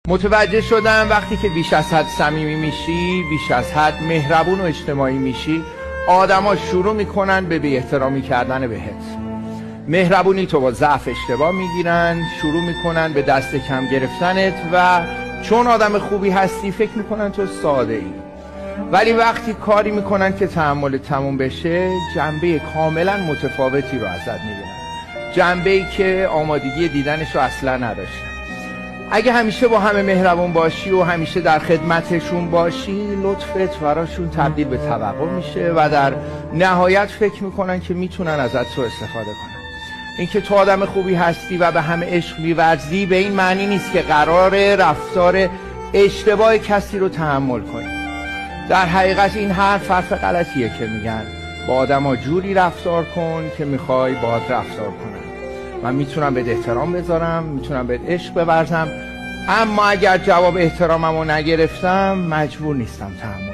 متوجه شدم وقتی که بیش از حد صمیمی میشی، بیش از حد مهربون و اجتماعی میشی، آدما شروع میکنن به بی احترامی کردن بهت. مهربونی تو با ضعف اشتباه میگیرن، شروع میکنن به دست کم گرفتنت و چون آدم خوبی هستی فکر میکنن تو ساده ای. ولی وقتی کاری میکنن که تحمل تموم بشه، جنبه کاملا متفاوتی رو ازت میگیرن، جنبه‌ای که آمادگی دیدنش رو اصلا نداشتن. اگه همیشه با همه مهربون باشی و همیشه در خدمتشون باشی، لطفت براشون تبدیل به توقع میشه و در نهایت فکر میکنن که میتونن ازت سوء استفاده کنن. اینکه تو آدم خوبی هستی و به همه عشق می‌ورزی به این معنی نیست که قراره رفتار اشتباه کسی رو تحمل کنی. در حقیقت این حرف غلطیه که میگن با آدم‌ها جوری رفتار کن که میخوای باهات رفتار کنن. من میتونم بهت احترام بذارم، میتونم بهت عشق بورزم، اما اگر جواب احتراممو نگرفتم مجبور نیستم تحمل